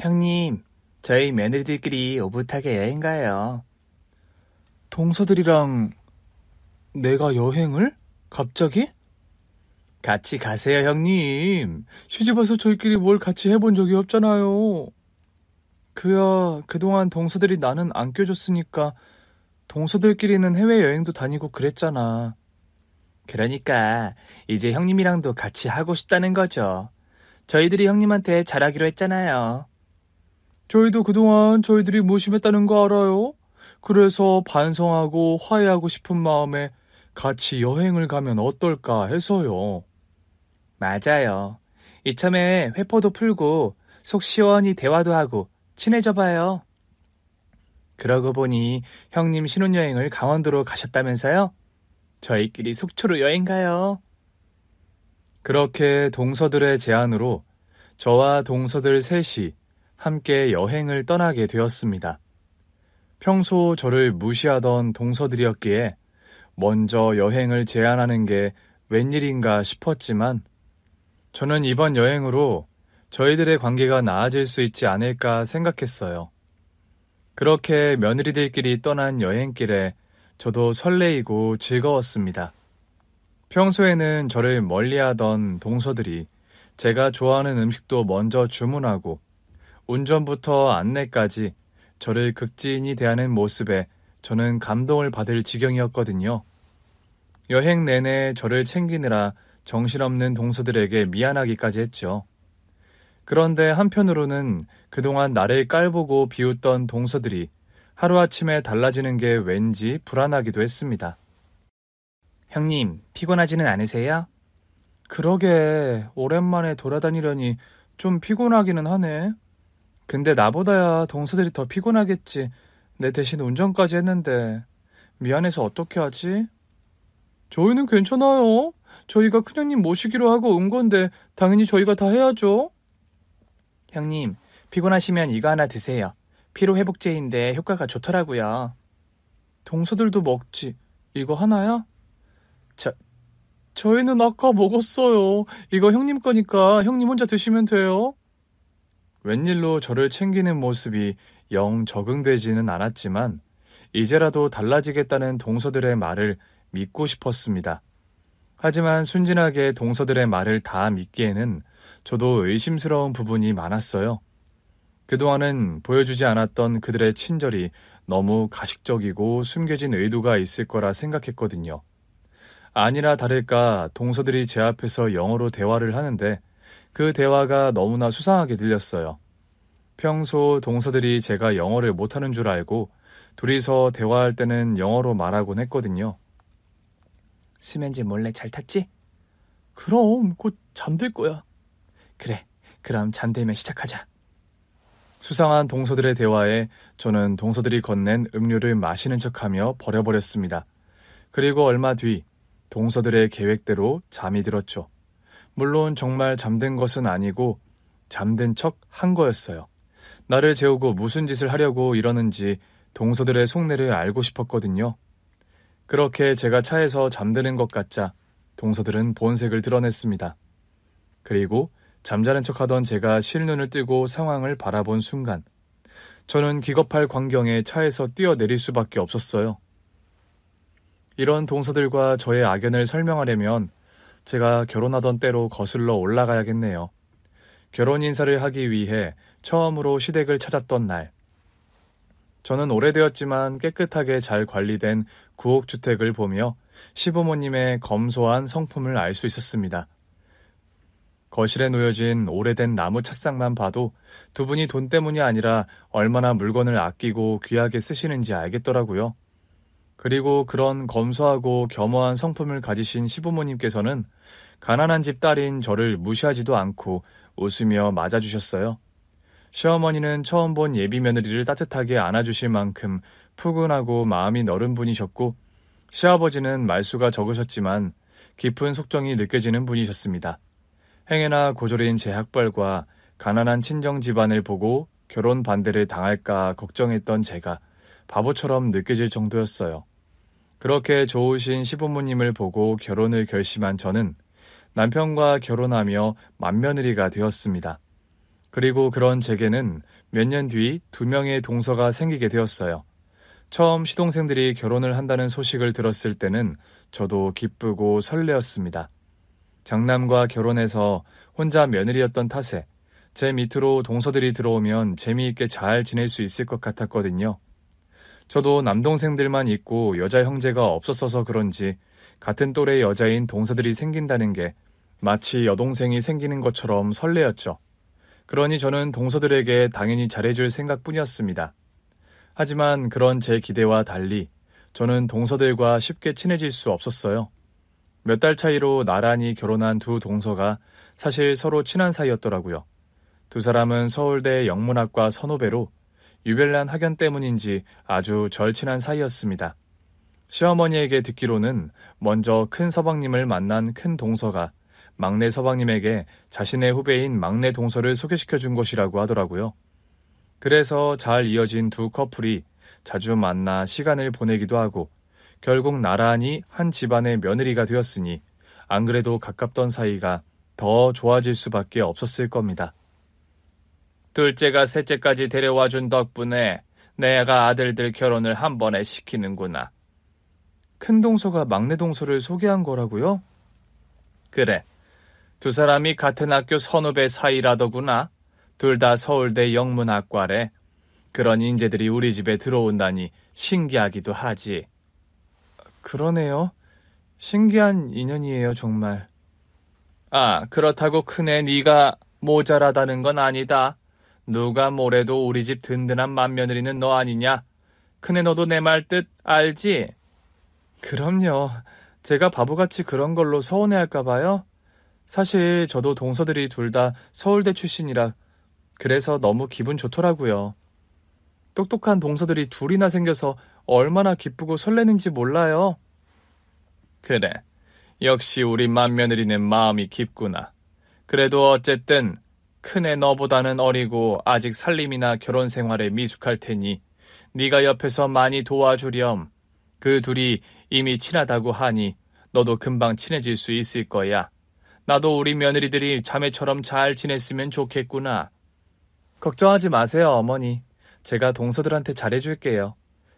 형님, 저희 며느리들끼리 오붓하게 여행 가요. 동서들이랑 내가 여행을? 갑자기? 같이 가세요, 형님. 시집와서 저희끼리 뭘 같이 해본 적이 없잖아요. 그야 그동안 동서들이 나는 안 껴줬으니까 동서들끼리는 해외여행도 다니고 그랬잖아. 그러니까 이제 형님이랑도 같이 하고 싶다는 거죠. 저희들이 형님한테 잘하기로 했잖아요. 저희도 그동안 저희들이 무심했다는 거 알아요? 그래서 반성하고 화해하고 싶은 마음에 같이 여행을 가면 어떨까 해서요. 맞아요. 이참에 회포도 풀고 속 시원히 대화도 하고 친해져 봐요. 그러고 보니 형님 신혼여행을 강원도로 가셨다면서요? 저희끼리 속초로 여행 가요. 그렇게 동서들의 제안으로 저와 동서들 셋이 함께 여행을 떠나게 되었습니다. 평소 저를 무시하던 동서들이었기에 먼저 여행을 제안하는 게 웬일인가 싶었지만 저는 이번 여행으로 저희들의 관계가 나아질 수 있지 않을까 생각했어요. 그렇게 며느리들끼리 떠난 여행길에 저도 설레이고 즐거웠습니다. 평소에는 저를 멀리하던 동서들이 제가 좋아하는 음식도 먼저 주문하고 운전부터 안내까지 저를 극진히 대하는 모습에 저는 감동을 받을 지경이었거든요. 여행 내내 저를 챙기느라 정신없는 동서들에게 미안하기까지 했죠. 그런데 한편으로는 그동안 나를 깔보고 비웃던 동서들이 하루아침에 달라지는 게 왠지 불안하기도 했습니다. 형님, 피곤하지는 않으세요? 그러게, 오랜만에 돌아다니려니 좀 피곤하기는 하네. 근데 나보다야 동서들이 더 피곤하겠지. 내 대신 운전까지 했는데. 미안해서 어떻게 하지? 저희는 괜찮아요. 저희가 큰형님 모시기로 하고 온 건데 당연히 저희가 다 해야죠. 형님, 피곤하시면 이거 하나 드세요. 피로회복제인데 효과가 좋더라고요. 동서들도 먹지. 이거 하나야? 저희는 아까 먹었어요. 이거 형님 거니까 형님 혼자 드시면 돼요. 웬일로 저를 챙기는 모습이 영 적응되지는 않았지만 이제라도 달라지겠다는 동서들의 말을 믿고 싶었습니다. 하지만 순진하게 동서들의 말을 다 믿기에는 저도 의심스러운 부분이 많았어요. 그동안은 보여주지 않았던 그들의 친절이 너무 가식적이고 숨겨진 의도가 있을 거라 생각했거든요. 아니나 다를까 동서들이 제 앞에서 영어로 대화를 하는데 그 대화가 너무나 수상하게 들렸어요. 평소 동서들이 제가 영어를 못하는 줄 알고 둘이서 대화할 때는 영어로 말하곤 했거든요. 수면제 몰래 잘 탔지? 그럼 곧 잠들 거야. 그래, 그럼 잠들면 시작하자. 수상한 동서들의 대화에 저는 동서들이 건넨 음료를 마시는 척하며 버려버렸습니다. 그리고 얼마 뒤 동서들의 계획대로 잠이 들었죠. 물론 정말 잠든 것은 아니고 잠든 척 한 거였어요. 나를 재우고 무슨 짓을 하려고 이러는지 동서들의 속내를 알고 싶었거든요. 그렇게 제가 차에서 잠드는 것 같자 동서들은 본색을 드러냈습니다. 그리고 잠자는 척하던 제가 실눈을 뜨고 상황을 바라본 순간 저는 기겁할 광경에 차에서 뛰어내릴 수밖에 없었어요. 이런 동서들과 저의 악연을 설명하려면 제가 결혼하던 때로 거슬러 올라가야겠네요. 결혼 인사를 하기 위해 처음으로 시댁을 찾았던 날. 저는 오래되었지만 깨끗하게 잘 관리된 구옥주택을 보며 시부모님의 검소한 성품을 알 수 있었습니다. 거실에 놓여진 오래된 나무 찻상만 봐도 두 분이 돈 때문이 아니라 얼마나 물건을 아끼고 귀하게 쓰시는지 알겠더라고요. 그리고 그런 검소하고 겸허한 성품을 가지신 시부모님께서는 가난한 집 딸인 저를 무시하지도 않고 웃으며 맞아주셨어요. 시어머니는 처음 본 예비 며느리를 따뜻하게 안아주실 만큼 푸근하고 마음이 너른 분이셨고 시아버지는 말수가 적으셨지만 깊은 속정이 느껴지는 분이셨습니다. 행여나 고졸인 제 학벌과 가난한 친정 집안을 보고 결혼 반대를 당할까 걱정했던 제가 바보처럼 느껴질 정도였어요. 그렇게 좋으신 시부모님을 보고 결혼을 결심한 저는 남편과 결혼하며 맏며느리가 되었습니다. 그리고 그런 제게는 몇 년 뒤 2명의 동서가 생기게 되었어요. 처음 시동생들이 결혼을 한다는 소식을 들었을 때는 저도 기쁘고 설레었습니다. 장남과 결혼해서 혼자 며느리였던 탓에 제 밑으로 동서들이 들어오면 재미있게 잘 지낼 수 있을 것 같았거든요. 저도 남동생들만 있고 여자 형제가 없었어서 그런지 같은 또래 여자인 동서들이 생긴다는 게 마치 여동생이 생기는 것처럼 설레었죠. 그러니 저는 동서들에게 당연히 잘해줄 생각뿐이었습니다. 하지만 그런 제 기대와 달리 저는 동서들과 쉽게 친해질 수 없었어요. 몇 달 차이로 나란히 결혼한 두 동서가 사실 서로 친한 사이였더라고요. 두 사람은 서울대 영문학과 선후배로 유별난 학연 때문인지 아주 절친한 사이였습니다. 시어머니에게 듣기로는 먼저 큰 서방님을 만난 큰 동서가 막내 서방님에게 자신의 후배인 막내 동서를 소개시켜 준 것이라고 하더라고요. 그래서 잘 이어진 두 커플이 자주 만나 시간을 보내기도 하고 결국 나란히 한 집안의 며느리가 되었으니 안 그래도 가깝던 사이가 더 좋아질 수밖에 없었을 겁니다. 둘째가 셋째까지 데려와 준 덕분에 내가 아들들 결혼을 한 번에 시키는구나. 큰 동서가 막내 동서를 소개한 거라고요? 그래. 두 사람이 같은 학교 선후배 사이라더구나. 둘 다 서울대 영문학과래. 그런 인재들이 우리 집에 들어온다니 신기하기도 하지. 그러네요. 신기한 인연이에요, 정말. 아, 그렇다고 큰애 네가 모자라다는 건 아니다. 누가 뭐래도 우리 집 든든한 맏며느리는 너 아니냐? 큰애 너도 내 말 뜻 알지? 그럼요. 제가 바보같이 그런 걸로 서운해할까 봐요. 사실 저도 동서들이 둘 다 서울대 출신이라 그래서 너무 기분 좋더라고요. 똑똑한 동서들이 둘이나 생겨서 얼마나 기쁘고 설레는지 몰라요. 그래. 역시 우리 맏며느리는 마음이 깊구나. 그래도 어쨌든 큰애 너보다는 어리고 아직 살림이나 결혼 생활에 미숙할 테니 네가 옆에서 많이 도와주렴. 그 둘이 이미 친하다고 하니 너도 금방 친해질 수 있을 거야. 나도 우리 며느리들이 자매처럼 잘 지냈으면 좋겠구나. 걱정하지 마세요, 어머니. 제가 동서들한테 잘해줄게요.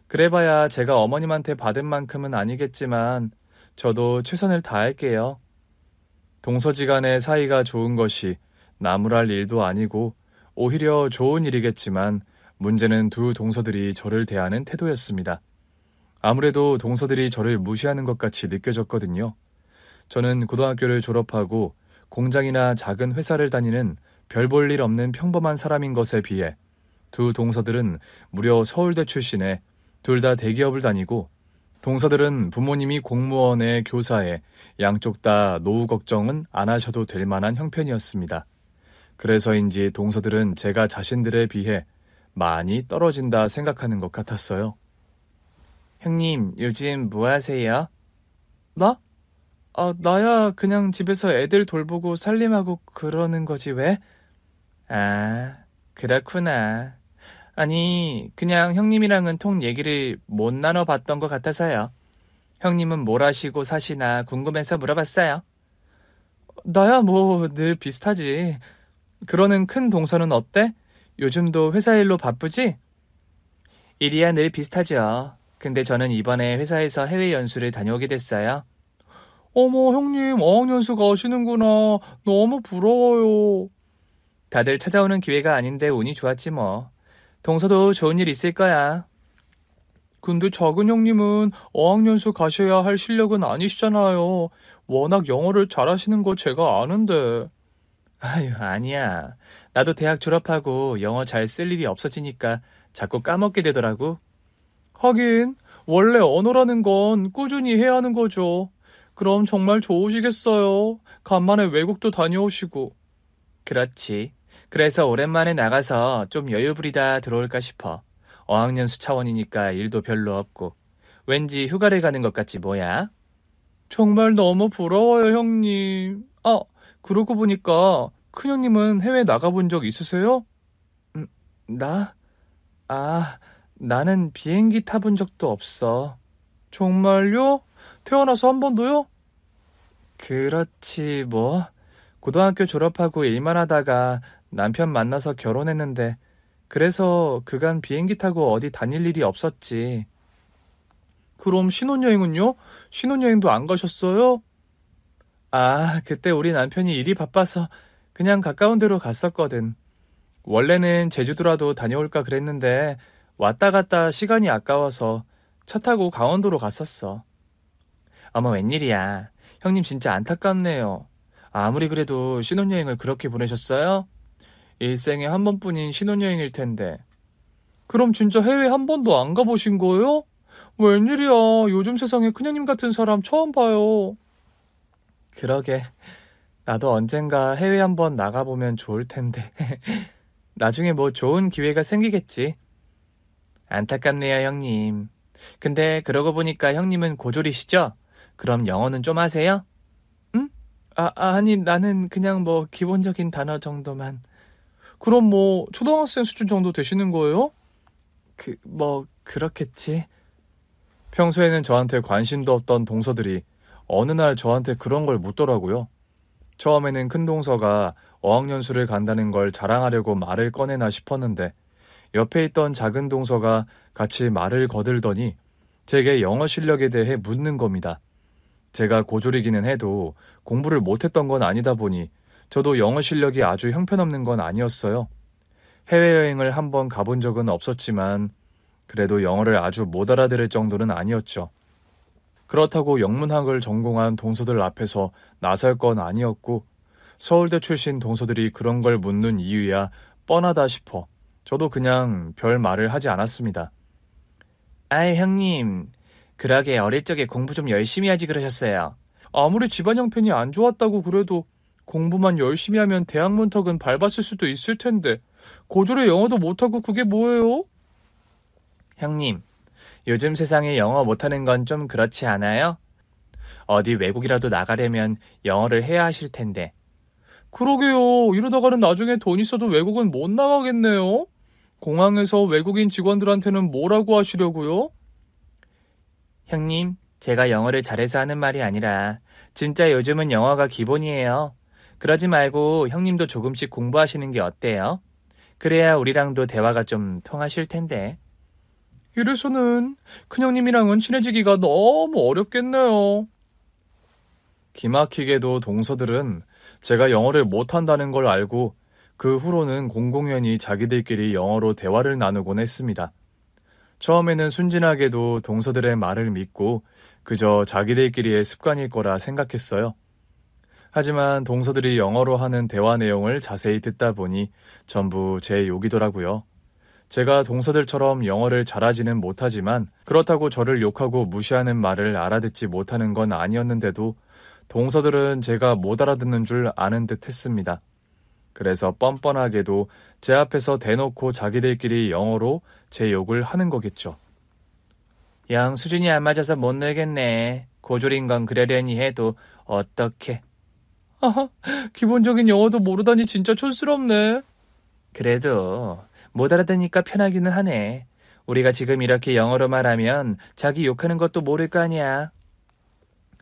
그래봐야 제가 어머님한테 받은 만큼은 아니겠지만 저도 최선을 다할게요. 동서지간의 사이가 좋은 것이 나무랄 일도 아니고 오히려 좋은 일이겠지만 문제는 두 동서들이 저를 대하는 태도였습니다. 아무래도 동서들이 저를 무시하는 것 같이 느껴졌거든요. 저는 고등학교를 졸업하고 공장이나 작은 회사를 다니는 별 볼 일 없는 평범한 사람인 것에 비해 두 동서들은 무려 서울대 출신에 둘 다 대기업을 다니고 동서들은 부모님이 공무원에 교사에 양쪽 다 노후 걱정은 안 하셔도 될 만한 형편이었습니다. 그래서인지 동서들은 제가 자신들에 비해 많이 떨어진다 생각하는 것 같았어요. 형님, 요즘 뭐 하세요? 나? 나야 그냥 집에서 애들 돌보고 살림하고 그러는 거지 왜? 아, 그렇구나. 아니, 그냥 형님이랑은 통 얘기를 못 나눠봤던 것 같아서요. 형님은 뭘 하시고 사시나 궁금해서 물어봤어요. 나야 뭐 늘 비슷하지. 그러는 큰 동서는 어때? 요즘도 회사 일로 바쁘지? 일이야 늘 비슷하죠. 근데 저는 이번에 회사에서 해외 연수를 다녀오게 됐어요. 어머, 형님 어학연수 가시는구나. 너무 부러워요. 다들 찾아오는 기회가 아닌데 운이 좋았지 뭐. 동서도 좋은 일 있을 거야. 근데 작은 형님은 어학연수 가셔야 할 실력은 아니시잖아요. 워낙 영어를 잘하시는 거 제가 아는데. 아유, 아니야. 나도 대학 졸업하고 영어 잘 쓸 일이 없어지니까 자꾸 까먹게 되더라고. 하긴 원래 언어라는 건 꾸준히 해야 하는 거죠. 그럼 정말 좋으시겠어요. 간만에 외국도 다녀오시고. 그렇지. 그래서 오랜만에 나가서 좀 여유 부리다 들어올까 싶어. 어학연수 차원이니까 일도 별로 없고. 왠지 휴가를 가는 것 같지 뭐야? 정말 너무 부러워요, 형님. 그러고 보니까 큰형님은 해외 나가본 적 있으세요? 나? 나는 비행기 타본 적도 없어. 정말요? 태어나서 한 번도요? 그렇지 뭐. 고등학교 졸업하고 일만 하다가 남편 만나서 결혼했는데 그래서 그간 비행기 타고 어디 다닐 일이 없었지. 그럼 신혼여행은요? 신혼여행도 안 가셨어요? 아, 그때 우리 남편이 일이 바빠서 그냥 가까운 데로 갔었거든. 원래는 제주도라도 다녀올까 그랬는데 왔다 갔다 시간이 아까워서 차 타고 강원도로 갔었어. 어머, 웬일이야. 형님 진짜 안타깝네요. 아무리 그래도 신혼여행을 그렇게 보내셨어요? 일생에 한 번뿐인 신혼여행일 텐데. 그럼 진짜 해외 한 번도 안 가보신 거예요? 웬일이야. 요즘 세상에 큰형님 같은 사람 처음 봐요. 그러게. 나도 언젠가 해외 한번 나가보면 좋을 텐데. 나중에 뭐 좋은 기회가 생기겠지. 안타깝네요, 형님. 근데 그러고 보니까 형님은 고졸이시죠? 그럼 영어는 좀 하세요? 응? 아니, 나는 그냥 뭐 기본적인 단어 정도만. 그럼 뭐 초등학생 수준 정도 되시는 거예요? 그렇겠지. 평소에는 저한테 관심도 없던 동서들이 어느 날 저한테 그런 걸 묻더라고요. 처음에는 큰 동서가 어학연수를 간다는 걸 자랑하려고 말을 꺼내나 싶었는데 옆에 있던 작은 동서가 같이 말을 거들더니 제게 영어 실력에 대해 묻는 겁니다. 제가 고졸이기는 해도 공부를 못했던 건 아니다 보니 저도 영어 실력이 아주 형편없는 건 아니었어요. 해외여행을 한번 가본 적은 없었지만 그래도 영어를 아주 못 알아들을 정도는 아니었죠. 그렇다고 영문학을 전공한 동서들 앞에서 나설 건 아니었고 서울대 출신 동서들이 그런 걸 묻는 이유야 뻔하다 싶어 저도 그냥 별 말을 하지 않았습니다. 아이, 형님. 그러게 어릴 적에 공부 좀 열심히 하지 그러셨어요. 아무리 집안 형편이 안 좋았다고 그래도 공부만 열심히 하면 대학 문턱은 밟았을 수도 있을 텐데 고졸의 영어도 못하고 그게 뭐예요? 형님, 요즘 세상에 영어 못하는 건 좀 그렇지 않아요? 어디 외국이라도 나가려면 영어를 해야 하실 텐데. 그러게요. 이러다가는 나중에 돈 있어도 외국은 못 나가겠네요. 공항에서 외국인 직원들한테는 뭐라고 하시려고요? 형님, 제가 영어를 잘해서 하는 말이 아니라 진짜 요즘은 영어가 기본이에요. 그러지 말고 형님도 조금씩 공부하시는 게 어때요? 그래야 우리랑도 대화가 좀 통하실 텐데. 이래서는 큰형님이랑은 친해지기가 너무 어렵겠네요. 기막히게도 동서들은 제가 영어를 못한다는 걸 알고 그 후로는 공공연히 자기들끼리 영어로 대화를 나누곤 했습니다. 처음에는 순진하게도 동서들의 말을 믿고 그저 자기들끼리의 습관일 거라 생각했어요. 하지만 동서들이 영어로 하는 대화 내용을 자세히 듣다 보니 전부 제 욕이더라고요. 제가 동서들처럼 영어를 잘하지는 못하지만 그렇다고 저를 욕하고 무시하는 말을 알아듣지 못하는 건 아니었는데도 동서들은 제가 못 알아듣는 줄 아는 듯 했습니다. 그래서 뻔뻔하게도 제 앞에서 대놓고 자기들끼리 영어로 제 욕을 하는 거겠죠. 영 수준이 안 맞아서 못 놀겠네. 고졸인 건 그러려니 해도 어떡해. 아하, 기본적인 영어도 모르다니 진짜 촌스럽네. 그래도 못 알아듣으니까 편하기는 하네. 우리가 지금 이렇게 영어로 말하면 자기 욕하는 것도 모를 거 아니야.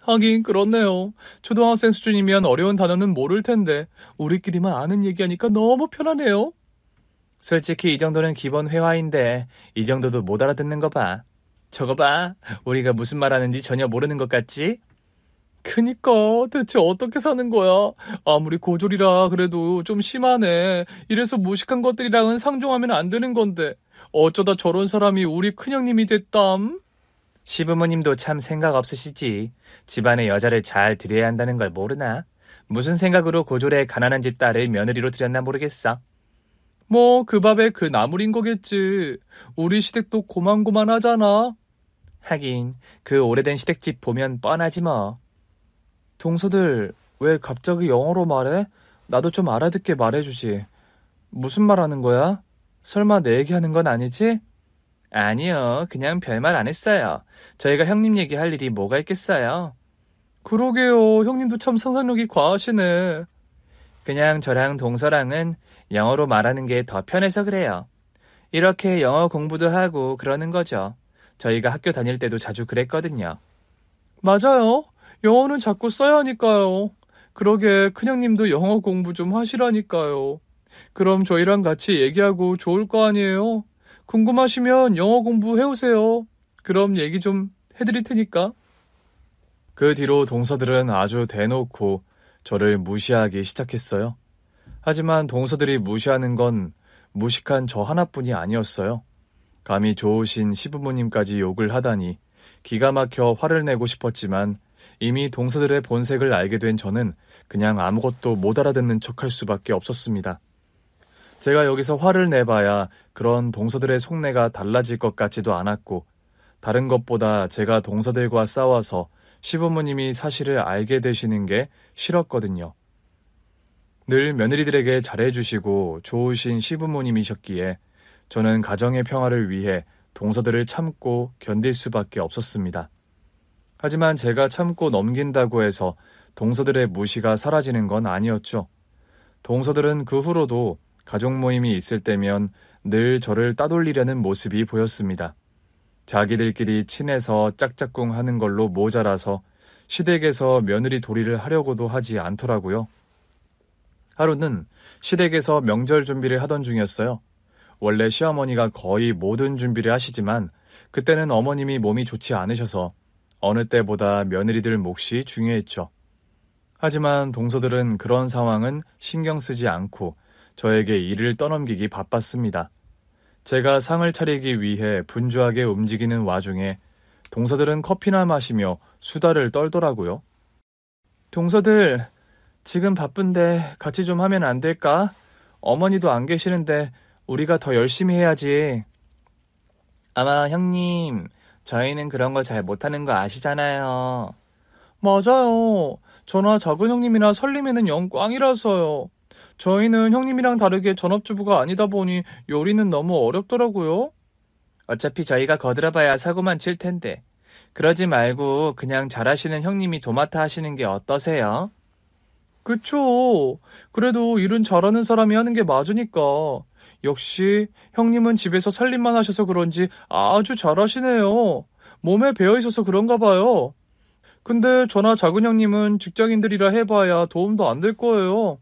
하긴 그렇네요. 초등학생 수준이면 어려운 단어는 모를 텐데 우리끼리만 아는 얘기하니까 너무 편하네요. 솔직히 이 정도는 기본 회화인데 이 정도도 못 알아듣는 거 봐. 저거 봐. 우리가 무슨 말하는지 전혀 모르는 것 같지? 그니까 대체 어떻게 사는 거야? 아무리 고졸이라 그래도 좀 심하네. 이래서 무식한 것들이랑은 상종하면 안 되는 건데 어쩌다 저런 사람이 우리 큰형님이 됐담? 시부모님도 참 생각 없으시지. 집안의 여자를 잘 들여야 한다는 걸 모르나? 무슨 생각으로 고졸의 가난한 집 딸을 며느리로 들였나 모르겠어. 뭐 그 밥에 그 나물인 거겠지. 우리 시댁도 고만고만하잖아. 하긴 그 오래된 시댁집 보면 뻔하지 뭐. 동서들 왜 갑자기 영어로 말해? 나도 좀 알아듣게 말해주지. 무슨 말 하는 거야? 설마 내 얘기하는 건 아니지? 아니요. 그냥 별말 안 했어요. 저희가 형님 얘기할 일이 뭐가 있겠어요. 그러게요. 형님도 참 상상력이 과하시네. 그냥 저랑 동서랑은 영어로 말하는 게 더 편해서 그래요. 이렇게 영어 공부도 하고 그러는 거죠. 저희가 학교 다닐 때도 자주 그랬거든요. 맞아요. 영어는 자꾸 써야 하니까요. 그러게 큰형님도 영어 공부 좀 하시라니까요. 그럼 저희랑 같이 얘기하고 좋을 거 아니에요? 궁금하시면 영어 공부해오세요. 그럼 얘기 좀 해드릴 테니까. 그 뒤로 동서들은 아주 대놓고 저를 무시하기 시작했어요. 하지만 동서들이 무시하는 건 무식한 저 하나뿐이 아니었어요. 감히 좋으신 시부모님까지 욕을 하다니 기가 막혀 화를 내고 싶었지만 이미 동서들의 본색을 알게 된 저는 그냥 아무것도 못 알아듣는 척할 수밖에 없었습니다. 제가 여기서 화를 내봐야 그런 동서들의 속내가 달라질 것 같지도 않았고 다른 것보다 제가 동서들과 싸워서 시부모님이 사실을 알게 되시는 게 싫었거든요. 늘 며느리들에게 잘해주시고 좋으신 시부모님이셨기에 저는 가정의 평화를 위해 동서들을 참고 견딜 수밖에 없었습니다. 하지만 제가 참고 넘긴다고 해서 동서들의 무시가 사라지는 건 아니었죠. 동서들은 그 후로도 가족 모임이 있을 때면 늘 저를 따돌리려는 모습이 보였습니다. 자기들끼리 친해서 짝짝꿍 하는 걸로 모자라서 시댁에서 며느리 도리를 하려고도 하지 않더라고요. 하루는 시댁에서 명절 준비를 하던 중이었어요. 원래 시어머니가 거의 모든 준비를 하시지만 그때는 어머님이 몸이 좋지 않으셔서 어느 때보다 며느리들 몫이 중요했죠. 하지만 동서들은 그런 상황은 신경 쓰지 않고 저에게 일을 떠넘기기 바빴습니다. 제가 상을 차리기 위해 분주하게 움직이는 와중에 동서들은 커피나 마시며 수다를 떨더라고요. 동서들, 지금 바쁜데 같이 좀 하면 안 될까? 어머니도 안 계시는데 우리가 더 열심히 해야지. 아마 형님, 저희는 그런 걸 잘 못하는 거 아시잖아요. 맞아요. 저나 작은 형님이나 설림이는 영 꽝이라서요. 저희는 형님이랑 다르게 전업주부가 아니다 보니 요리는 너무 어렵더라고요. 어차피 저희가 거들어봐야 사고만 칠 텐데. 그러지 말고 그냥 잘하시는 형님이 도맡아 하시는 게 어떠세요? 그쵸. 그래도 일은 잘하는 사람이 하는 게 맞으니까. 역시 형님은 집에서 살림만 하셔서 그런지 아주 잘하시네요. 몸에 배어있어서 그런가 봐요. 근데 저나 작은 형님은 직장인들이라 해봐야 도움도 안 될 거예요.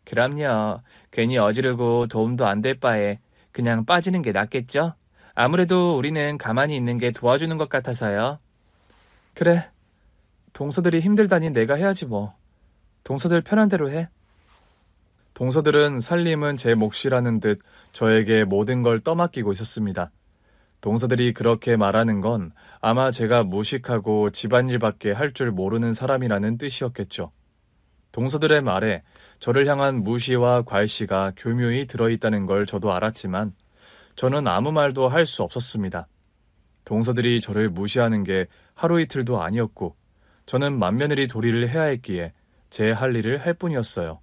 그럼요. 괜히 어지르고 도움도 안 될 바에 그냥 빠지는 게 낫겠죠? 아무래도 우리는 가만히 있는 게 도와주는 것 같아서요. 그래. 동서들이 힘들다니 내가 해야지 뭐. 동서들 편한 대로 해. 동서들은 살림은 제 몫이라는 듯 저에게 모든 걸 떠맡기고 있었습니다. 동서들이 그렇게 말하는 건 아마 제가 무식하고 집안일밖에 할 줄 모르는 사람이라는 뜻이었겠죠. 동서들의 말에 저를 향한 무시와 괄시가 교묘히 들어있다는 걸 저도 알았지만 저는 아무 말도 할 수 없었습니다. 동서들이 저를 무시하는 게 하루 이틀도 아니었고 저는 맏며느리 도리를 해야 했기에 제 할 일을 할 뿐이었어요.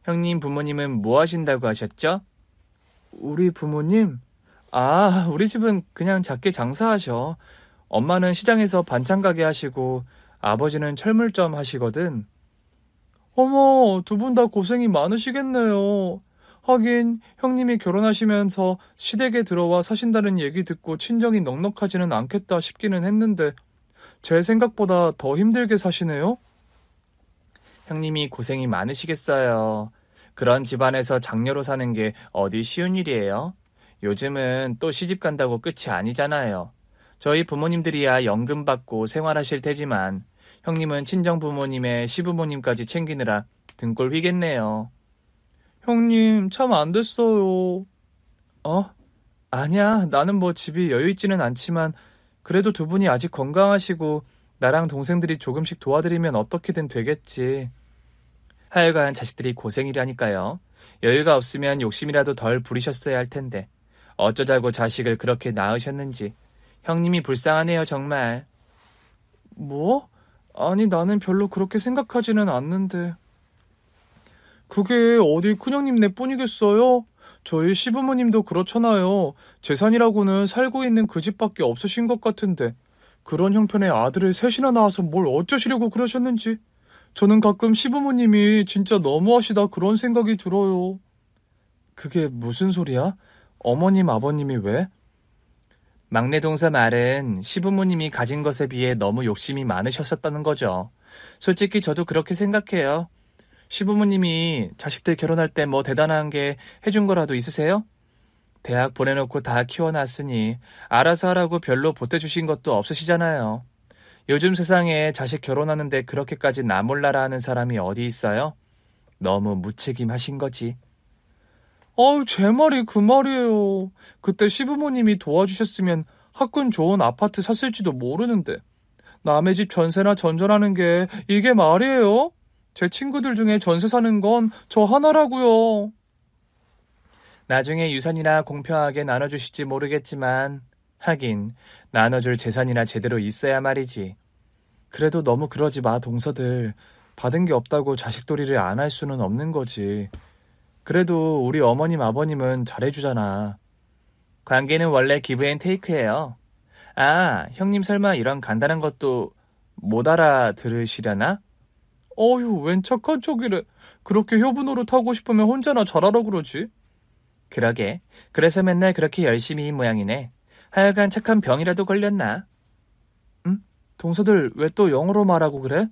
형님 부모님은 뭐 하신다고 하셨죠? 우리 부모님? 아, 우리 집은 그냥 작게 장사하셔. 엄마는 시장에서 반찬 가게 하시고 아버지는 철물점 하시거든. 어머, 두 분 다 고생이 많으시겠네요. 하긴 형님이 결혼하시면서 시댁에 들어와 사신다는 얘기 듣고 친정이 넉넉하지는 않겠다 싶기는 했는데 제 생각보다 더 힘들게 사시네요? 형님이 고생이 많으시겠어요. 그런 집안에서 장녀로 사는 게 어디 쉬운 일이에요? 요즘은 또 시집 간다고 끝이 아니잖아요. 저희 부모님들이야 연금 받고 생활하실 테지만 형님은 친정 부모님의 시부모님까지 챙기느라 등골 휘겠네요. 형님 참 안 됐어요. 아니야. 나는 뭐 집이 여유 있지는 않지만 그래도 두 분이 아직 건강하시고 나랑 동생들이 조금씩 도와드리면 어떻게든 되겠지. 하여간 자식들이 고생이라니까요. 여유가 없으면 욕심이라도 덜 부리셨어야 할 텐데 어쩌자고 자식을 그렇게 낳으셨는지. 형님이 불쌍하네요 정말. 뭐? 아니 나는 별로 그렇게 생각하지는 않는데. 그게 어디 큰형님네 뿐이겠어요? 저희 시부모님도 그렇잖아요. 재산이라고는 살고 있는 그 집밖에 없으신 것 같은데 그런 형편의 아들을 셋이나 낳아서 뭘 어쩌시려고 그러셨는지 저는 가끔 시부모님이 진짜 너무하시다 그런 생각이 들어요. 그게 무슨 소리야? 어머님 아버님이 왜? 막내 동서 말은 시부모님이 가진 것에 비해 너무 욕심이 많으셨었다는 거죠. 솔직히 저도 그렇게 생각해요. 시부모님이 자식들 결혼할 때 뭐 대단한 게 해준 거라도 있으세요? 대학 보내놓고 다 키워놨으니 알아서 하라고 별로 보태주신 것도 없으시잖아요. 요즘 세상에 자식 결혼하는데 그렇게까지 나 몰라라 하는 사람이 어디 있어요? 너무 무책임하신 거지. 제 말이 그 말이에요. 그때 시부모님이 도와주셨으면 학군 좋은 아파트 샀을지도 모르는데 남의 집 전세나 전전하는 게 이게 말이에요? 제 친구들 중에 전세 사는 건 저 하나라고요. 나중에 유산이나 공평하게 나눠주실지 모르겠지만 하긴 나눠줄 재산이나 제대로 있어야 말이지. 그래도 너무 그러지 마, 동서들. 받은 게 없다고 자식돌이를 안 할 수는 없는 거지. 그래도 우리 어머님, 아버님은 잘해주잖아. 관계는 원래 기브 앤 테이크예요. 아, 형님 설마 이런 간단한 것도 못 알아들으시려나? 어휴, 웬 착한 척이래. 그렇게 효부노릇 하고 싶으면 혼자나 잘하라 그러지. 그러게. 그래서 맨날 그렇게 열심히인 모양이네. 하여간 착한 병이라도 걸렸나? 응? 동서들 왜 또 영어로 말하고 그래?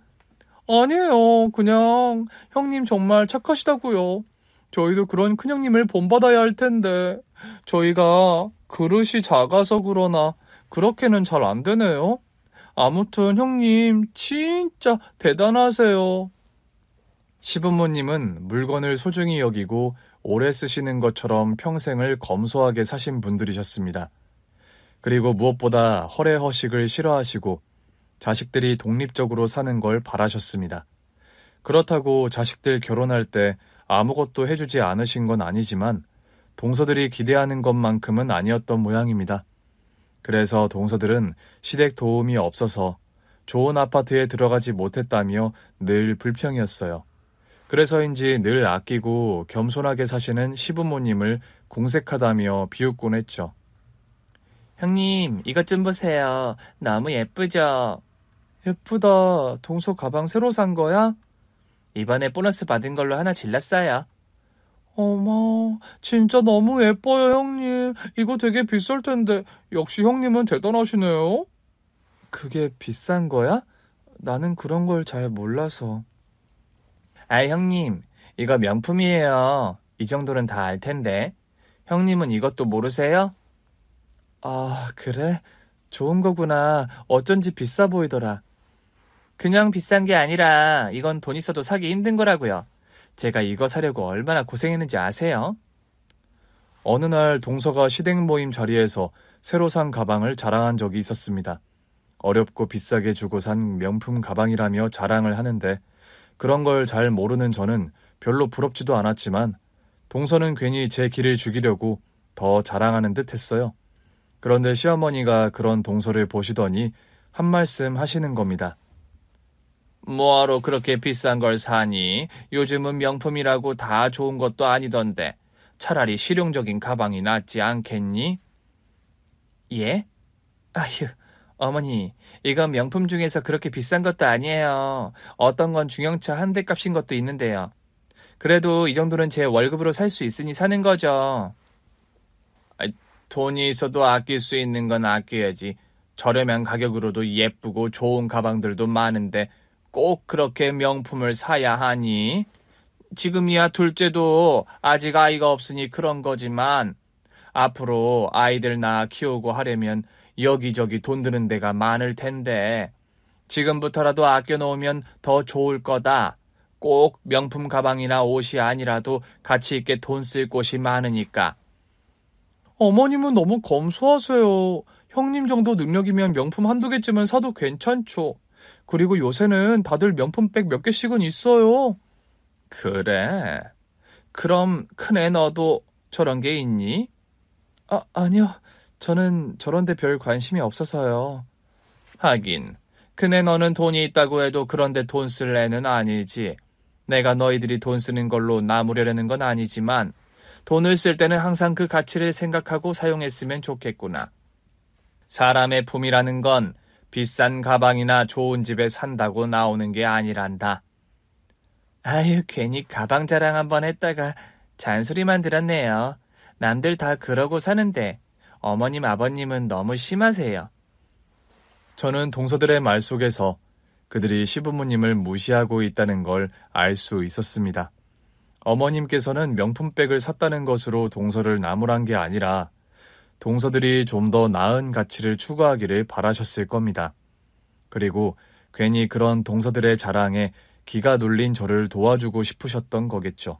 아니에요. 그냥 형님 정말 착하시다고요. 저희도 그런 큰형님을 본받아야 할 텐데 저희가 그릇이 작아서 그러나 그렇게는 잘 안 되네요. 아무튼 형님 진짜 대단하세요. 시부모님은 물건을 소중히 여기고 오래 쓰시는 것처럼 평생을 검소하게 사신 분들이셨습니다. 그리고 무엇보다 허례허식을 싫어하시고 자식들이 독립적으로 사는 걸 바라셨습니다. 그렇다고 자식들 결혼할 때 아무것도 해주지 않으신 건 아니지만 동서들이 기대하는 것만큼은 아니었던 모양입니다. 그래서 동서들은 시댁 도움이 없어서 좋은 아파트에 들어가지 못했다며 늘 불평이었어요. 그래서인지 늘 아끼고 겸손하게 사시는 시부모님을 궁색하다며 비웃곤 했죠. 형님, 이것 좀 보세요. 너무 예쁘죠? 예쁘다. 동서 가방 새로 산 거야? 이번에 보너스 받은 걸로 하나 질렀어요. 어머, 진짜 너무 예뻐요, 형님. 이거 되게 비쌀 텐데 역시 형님은 대단하시네요. 그게 비싼 거야? 나는 그런 걸 잘 몰라서. 아, 형님, 이거 명품이에요. 이 정도는 다 알 텐데. 형님은 이것도 모르세요? 아, 그래? 좋은 거구나. 어쩐지 비싸 보이더라. 그냥 비싼 게 아니라 이건 돈 있어도 사기 힘든 거라고요. 제가 이거 사려고 얼마나 고생했는지 아세요? 어느 날 동서가 시댁 모임 자리에서 새로 산 가방을 자랑한 적이 있었습니다. 어렵고 비싸게 주고 산 명품 가방이라며 자랑을 하는데 그런 걸 잘 모르는 저는 별로 부럽지도 않았지만 동서는 괜히 제 길을 죽이려고 더 자랑하는 듯 했어요. 그런데 시어머니가 그런 동서를 보시더니 한 말씀 하시는 겁니다. 뭐하러 그렇게 비싼 걸 사니? 요즘은 명품이라고 다 좋은 것도 아니던데 차라리 실용적인 가방이 낫지 않겠니? 예? 아휴, 어머니, 이건 명품 중에서 그렇게 비싼 것도 아니에요. 어떤 건 중형차 한 대 값인 것도 있는데요. 그래도 이 정도는 제 월급으로 살 수 있으니 사는 거죠. 돈이 있어도 아낄 수 있는 건 아껴야지. 저렴한 가격으로도 예쁘고 좋은 가방들도 많은데 꼭 그렇게 명품을 사야 하니? 지금이야 둘째도 아직 아이가 없으니 그런 거지만 앞으로 아이들 낳아 키우고 하려면 여기저기 돈 드는 데가 많을 텐데 지금부터라도 아껴놓으면 더 좋을 거다. 꼭 명품 가방이나 옷이 아니라도 가치 있게 돈 쓸 곳이 많으니까. 어머님은 너무 검소하세요. 형님 정도 능력이면 명품 한두 개쯤은 사도 괜찮죠. 그리고 요새는 다들 명품백 몇 개씩은 있어요. 그래? 그럼 큰애 너도 저런 게 있니? 아니요. 저는 저런 데 별 관심이 없어서요. 하긴 큰애 너는 돈이 있다고 해도 그런데 돈 쓸 애는 아니지. 내가 너희들이 돈 쓰는 걸로 나무려는 건 아니지만 돈을 쓸 때는 항상 그 가치를 생각하고 사용했으면 좋겠구나. 사람의 품이라는 건 비싼 가방이나 좋은 집에 산다고 나오는 게 아니란다. 아유, 괜히 가방 자랑 한번 했다가 잔소리만 들었네요. 남들 다 그러고 사는데 어머님, 아버님은 너무 심하세요. 저는 동서들의 말 속에서 그들이 시부모님을 무시하고 있다는 걸 알 수 있었습니다. 어머님께서는 명품백을 샀다는 것으로 동서를 나무란 게 아니라 동서들이 좀 더 나은 가치를 추구하기를 바라셨을 겁니다. 그리고 괜히 그런 동서들의 자랑에 기가 눌린 저를 도와주고 싶으셨던 거겠죠.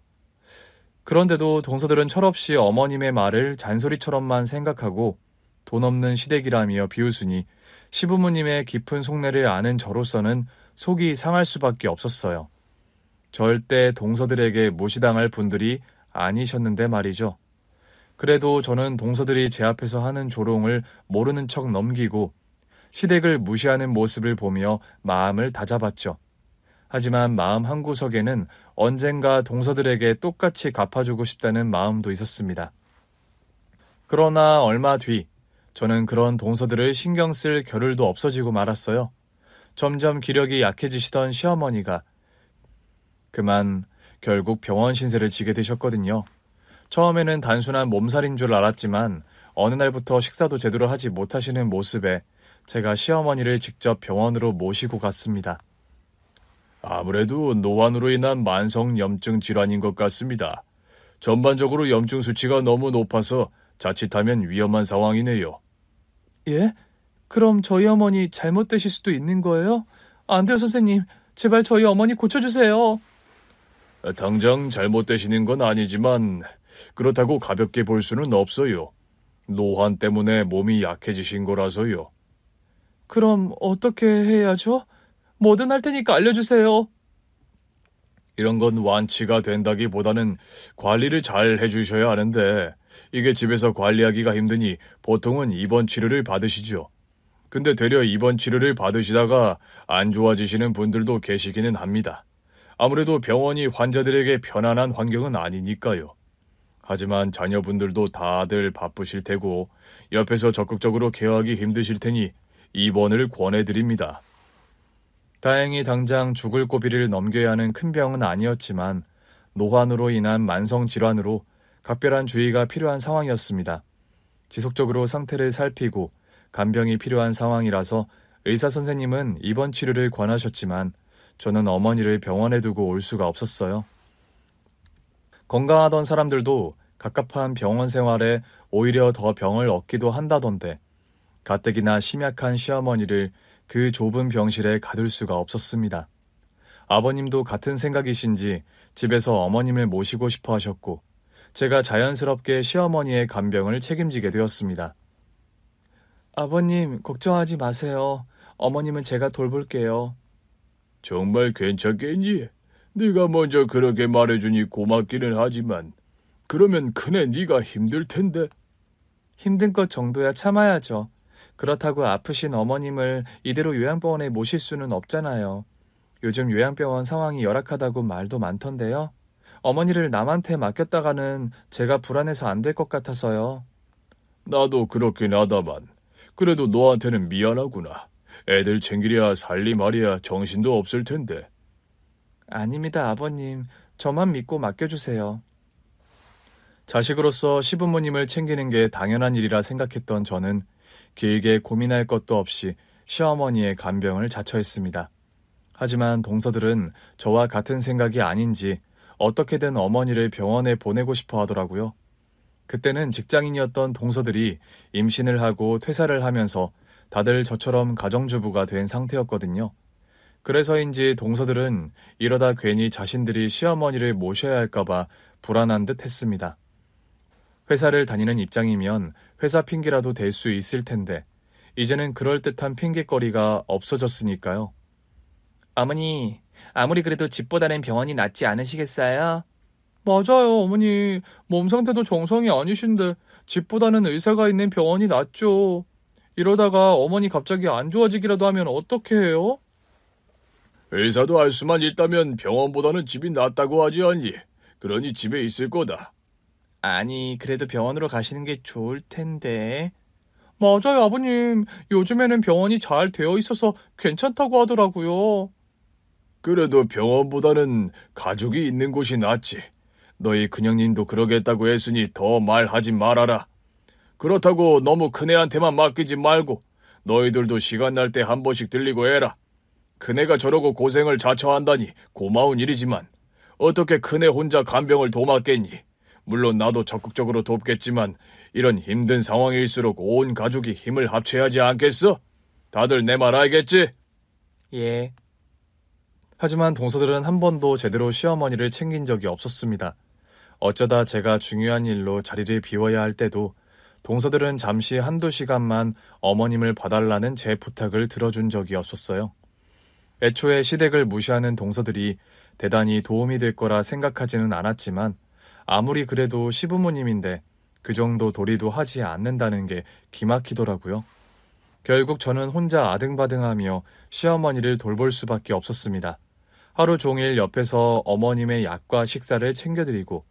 그런데도 동서들은 철없이 어머님의 말을 잔소리처럼만 생각하고 돈 없는 시댁이라며 비웃으니 시부모님의 깊은 속내를 아는 저로서는 속이 상할 수밖에 없었어요. 절대 동서들에게 무시당할 분들이 아니셨는데 말이죠. 그래도 저는 동서들이 제 앞에서 하는 조롱을 모르는 척 넘기고 시댁을 무시하는 모습을 보며 마음을 다잡았죠. 하지만 마음 한구석에는 언젠가 동서들에게 똑같이 갚아주고 싶다는 마음도 있었습니다. 그러나 얼마 뒤 저는 그런 동서들을 신경 쓸 겨를도 없어지고 말았어요. 점점 기력이 약해지시던 시어머니가 그만 결국 병원 신세를 지게 되셨거든요. 처음에는 단순한 몸살인 줄 알았지만 어느 날부터 식사도 제대로 하지 못하시는 모습에 제가 시어머니를 직접 병원으로 모시고 갔습니다. 아무래도 노환으로 인한 만성 염증 질환인 것 같습니다. 전반적으로 염증 수치가 너무 높아서 자칫하면 위험한 상황이네요. 예? 그럼 저희 어머니 잘못되실 수도 있는 거예요? 안 돼요, 선생님. 제발 저희 어머니 고쳐주세요. 당장 잘못되시는 건 아니지만 그렇다고 가볍게 볼 수는 없어요. 노환 때문에 몸이 약해지신 거라서요. 그럼 어떻게 해야죠? 뭐든 할 테니까 알려주세요. 이런 건 완치가 된다기보다는 관리를 잘 해주셔야 하는데 이게 집에서 관리하기가 힘드니 보통은 입원 치료를 받으시죠. 근데 되려 입원 치료를 받으시다가 안 좋아지시는 분들도 계시기는 합니다. 아무래도 병원이 환자들에게 편안한 환경은 아니니까요. 하지만 자녀분들도 다들 바쁘실 테고 옆에서 적극적으로 케어하기 힘드실 테니 입원을 권해드립니다. 다행히 당장 죽을 고비를 넘겨야 하는 큰 병은 아니었지만 노환으로 인한 만성 질환으로 각별한 주의가 필요한 상황이었습니다. 지속적으로 상태를 살피고 간병이 필요한 상황이라서 의사 선생님은 입원 치료를 권하셨지만 저는 어머니를 병원에 두고 올 수가 없었어요. 건강하던 사람들도 갑갑한 병원 생활에 오히려 더 병을 얻기도 한다던데 가뜩이나 심약한 시어머니를 그 좁은 병실에 가둘 수가 없었습니다. 아버님도 같은 생각이신지 집에서 어머님을 모시고 싶어 하셨고 제가 자연스럽게 시어머니의 간병을 책임지게 되었습니다. 아버님, 걱정하지 마세요. 어머님은 제가 돌볼게요. 정말 괜찮겠니? 네가 먼저 그렇게 말해주니 고맙기는 하지만 그러면 큰애 네가 힘들 텐데. 힘든 것 정도야 참아야죠. 그렇다고 아프신 어머님을 이대로 요양병원에 모실 수는 없잖아요. 요즘 요양병원 상황이 열악하다고 말도 많던데요. 어머니를 남한테 맡겼다가는 제가 불안해서 안 될 것 같아서요. 나도 그렇긴 하다만 그래도 너한테는 미안하구나. 애들 챙기랴 살리 말이야 정신도 없을 텐데. 아닙니다, 아버님. 저만 믿고 맡겨주세요. 자식으로서 시부모님을 챙기는 게 당연한 일이라 생각했던 저는 길게 고민할 것도 없이 시어머니의 간병을 자처했습니다. 하지만 동서들은 저와 같은 생각이 아닌지 어떻게든 어머니를 병원에 보내고 싶어 하더라고요. 그때는 직장인이었던 동서들이 임신을 하고 퇴사를 하면서 다들 저처럼 가정주부가 된 상태였거든요. 그래서인지 동서들은 이러다 괜히 자신들이 시어머니를 모셔야 할까봐 불안한 듯 했습니다. 회사를 다니는 입장이면 회사 핑계라도 댈 수 있을 텐데 이제는 그럴듯한 핑계거리가 없어졌으니까요. 어머니, 아무리 그래도 집보다는 병원이 낫지 않으시겠어요? 맞아요, 어머니. 몸 상태도 정상이 아니신데 집보다는 의사가 있는 병원이 낫죠. 이러다가 어머니 갑자기 안 좋아지기라도 하면 어떻게 해요? 의사도 알 수만 있다면 병원보다는 집이 낫다고 하지 않니? 그러니 집에 있을 거다. 아니, 그래도 병원으로 가시는 게 좋을 텐데. 맞아요, 아버님. 요즘에는 병원이 잘 되어 있어서 괜찮다고 하더라고요. 그래도 병원보다는 가족이 있는 곳이 낫지. 너희 큰형님도 그러겠다고 했으니 더 말하지 말아라. 그렇다고 너무 큰애한테만 맡기지 말고 너희들도 시간 날 때 한 번씩 들리고 해라. 큰애가 저러고 고생을 자처한다니 고마운 일이지만 어떻게 큰애 혼자 간병을 도맡겠니? 물론 나도 적극적으로 돕겠지만 이런 힘든 상황일수록 온 가족이 힘을 합쳐야 하지 않겠어? 다들 내 말 알겠지? 예. 하지만 동서들은 한 번도 제대로 시어머니를 챙긴 적이 없었습니다. 어쩌다 제가 중요한 일로 자리를 비워야 할 때도 동서들은 잠시 한두 시간만 어머님을 봐달라는 제 부탁을 들어준 적이 없었어요. 애초에 시댁을 무시하는 동서들이 대단히 도움이 될 거라 생각하지는 않았지만 아무리 그래도 시부모님인데 그 정도 도리도 하지 않는다는 게 기막히더라고요. 결국 저는 혼자 아등바등하며 시어머니를 돌볼 수밖에 없었습니다. 하루 종일 옆에서 어머님의 약과 식사를 챙겨드리고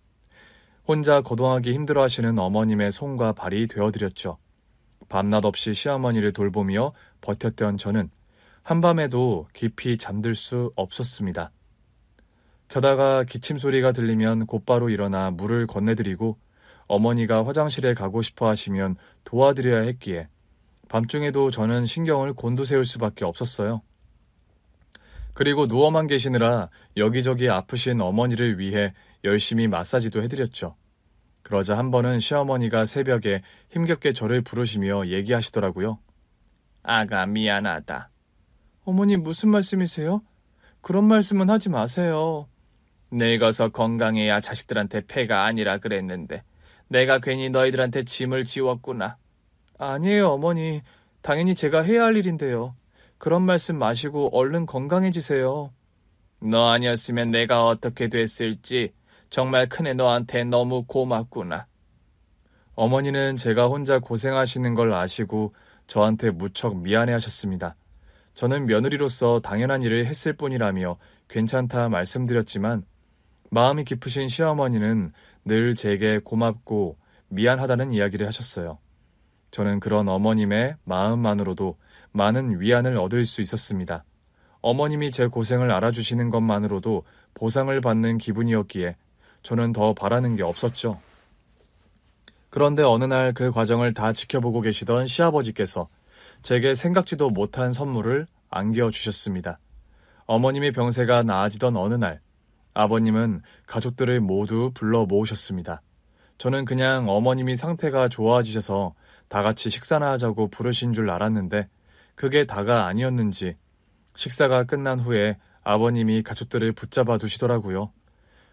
혼자 거동하기 힘들어하시는 어머님의 손과 발이 되어드렸죠. 밤낮 없이 시어머니를 돌보며 버텼던 저는 한밤에도 깊이 잠들 수 없었습니다. 자다가 기침 소리가 들리면 곧바로 일어나 물을 건네드리고 어머니가 화장실에 가고 싶어 하시면 도와드려야 했기에 밤중에도 저는 신경을 곤두세울 수밖에 없었어요. 그리고 누워만 계시느라 여기저기 아프신 어머니를 위해 열심히 마사지도 해드렸죠. 그러자 한 번은 시어머니가 새벽에 힘겹게 저를 부르시며 얘기하시더라고요. 아가 미안하다. 어머니 무슨 말씀이세요? 그런 말씀은 하지 마세요. 늙어서 건강해야 자식들한테 폐가 아니라 그랬는데 내가 괜히 너희들한테 짐을 지웠구나. 아니에요 어머니. 당연히 제가 해야 할 일인데요. 그런 말씀 마시고 얼른 건강해지세요. 너 아니었으면 내가 어떻게 됐을지 정말 큰애 너한테 너무 고맙구나. 어머니는 제가 혼자 고생하시는 걸 아시고 저한테 무척 미안해하셨습니다. 저는 며느리로서 당연한 일을 했을 뿐이라며 괜찮다 말씀드렸지만 마음이 깊으신 시어머니는 늘 제게 고맙고 미안하다는 이야기를 하셨어요. 저는 그런 어머님의 마음만으로도 많은 위안을 얻을 수 있었습니다. 어머님이 제 고생을 알아주시는 것만으로도 보상을 받는 기분이었기에 저는 더 바라는 게 없었죠. 그런데 어느 날 그 과정을 다 지켜보고 계시던 시아버지께서 제게 생각지도 못한 선물을 안겨주셨습니다. 어머님의 병세가 나아지던 어느 날 아버님은 가족들을 모두 불러 모으셨습니다. 저는 그냥 어머님이 상태가 좋아지셔서 다 같이 식사나 하자고 부르신 줄 알았는데 그게 다가 아니었는지 식사가 끝난 후에 아버님이 가족들을 붙잡아 두시더라고요.